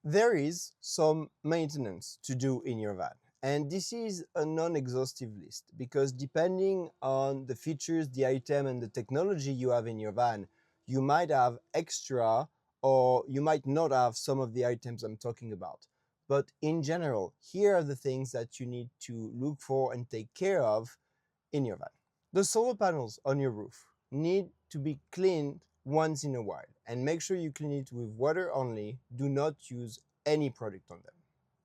There is some maintenance to do in your van, and this is a non-exhaustive list because depending on the features, the item, and the technology you have in your van, you might have extra or you might not have some of the items I'm talking about. But in general, here are the things that you need to look for and take care of in your van. The solar panels on your roof need to be cleaned once in a while, and make sure you clean it with water only. Do not use any product on them.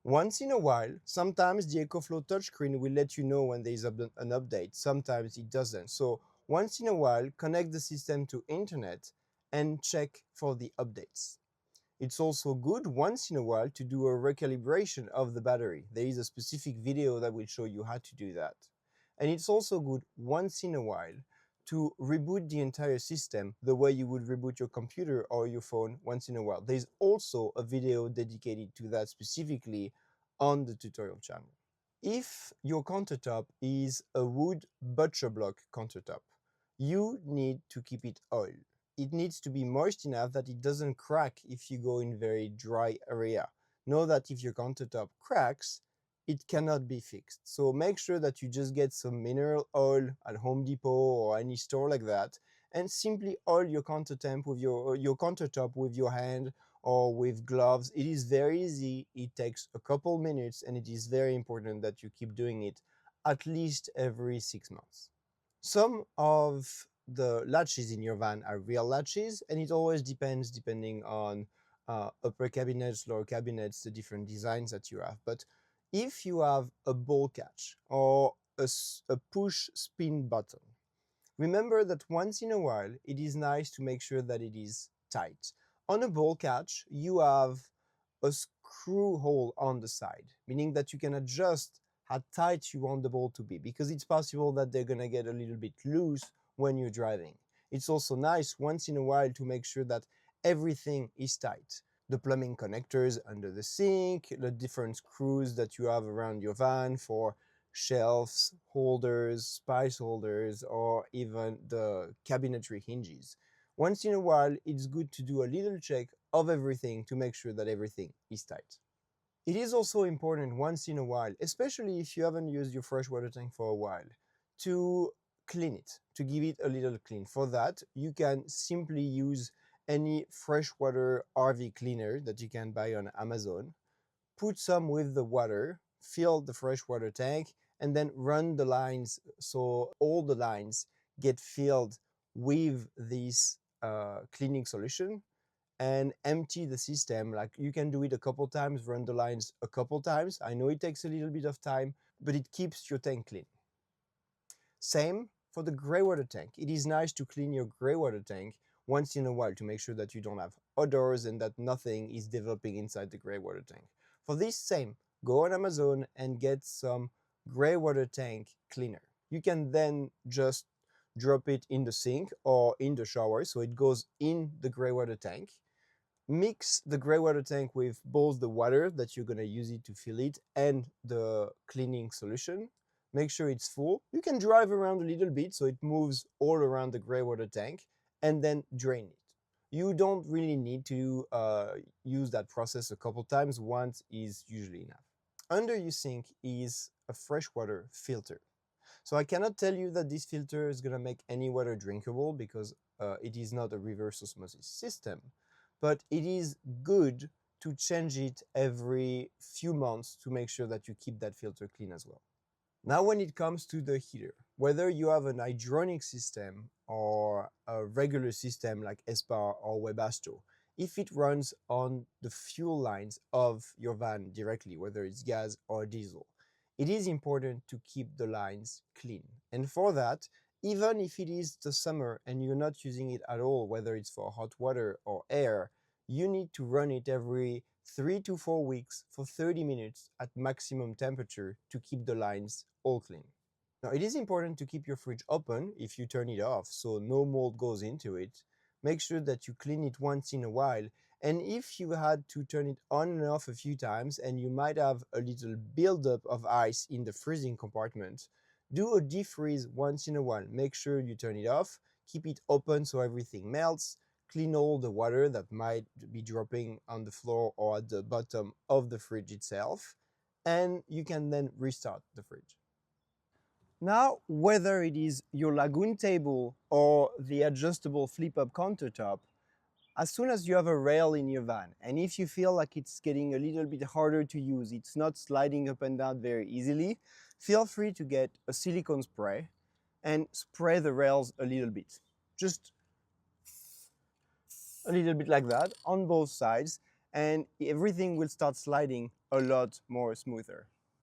Once in a while, sometimes the EcoFlow touchscreen will let you know when there is an update, sometimes it doesn't. So once in a while, connect the system to internet and check for the updates. It's also good once in a while to do a recalibration of the battery. There is a specific video that will show you how to do that. And it's also good once in a while to reboot the entire system the way you would reboot your computer or your phone once in a while. There's also a video dedicated to that specifically on the tutorial channel. If your countertop is a wood butcher block countertop, you need to keep it oiled. It needs to be moist enough that it doesn't crack if you go in very dry area. Know that if your countertop cracks, it cannot be fixed. So make sure that you just get some mineral oil at Home Depot or any store like that, and simply oil your countertop with your hand or with gloves. It is very easy. It takes a couple minutes, and it is very important that you keep doing it at least every 6 months. Some of the latches in your van are real latches, and it always depends depending on upper cabinets, lower cabinets, the different designs that you have. But if you have a ball catch or a push spin button, remember that once in a while it is nice to make sure that it is tight. On a ball catch, you have a screw hole on the side, meaning that you can adjust how tight you want the ball to be, because it's possible that they're going to get a little bit loose when you're driving. It's also nice once in a while to make sure that everything is tight. The plumbing connectors under the sink, the different screws that you have around your van for shelves, holders, spice holders, or even the cabinetry hinges. Once in a while, it's good to do a little check of everything to make sure that everything is tight. It is also important once in a while, especially if you haven't used your freshwater tank for a while, to clean it, to give it a little clean. For that, you can simply use any freshwater RV cleaner that you can buy on Amazon. Put some with the water, fill the freshwater tank, and then run the lines so all the lines get filled with this cleaning solution, and empty the system. Like, you can do it a couple times, run the lines a couple times. I know it takes a little bit of time, but it keeps your tank clean. Same for the gray water tank. It is nice to clean your gray water tank once in a while to make sure that you don't have odors and that nothing is developing inside the gray water tank. For this same, go on Amazon and get some gray water tank cleaner. You can then just drop it in the sink or in the shower so it goes in the gray water tank. Mix the gray water tank with both the water that you're going to use it to fill it and the cleaning solution. Make sure it's full. You can drive around a little bit so it moves all around the gray water tank, and then drain it. You don't really need to use that process a couple times. Once is usually enough. Under your sink is a freshwater filter. So I cannot tell you that this filter is going to make any water drinkable because it is not a reverse osmosis system, but it is good to change it every few months to make sure that you keep that filter clean as well. Now, when it comes to the heater, whether you have an hydronic system or a regular system like Espar or Webasto, if it runs on the fuel lines of your van directly, whether it's gas or diesel, it is important to keep the lines clean. And for that, even if it is the summer and you're not using it at all, whether it's for hot water or air, you need to run it every 3 to 4 weeks for 30 minutes at maximum temperature to keep the lines all clean. Now, it is important to keep your fridge open if you turn it off so no mold goes into it. Make sure that you clean it once in a while. And if you had to turn it on and off a few times and you might have a little buildup of ice in the freezing compartment, do a defreeze once in a while. Make sure you turn it off, keep it open so everything melts, clean all the water that might be dropping on the floor or at the bottom of the fridge itself, and you can then restart the fridge. Now, whether it is your Lagoon table or the adjustable flip-up countertop, as soon as you have a rail in your van, and if you feel like it's getting a little bit harder to use, it's not sliding up and down very easily, feel free to get a silicone spray and spray the rails a little bit. Just a little bit like that on both sides, and everything will start sliding a lot more smoother.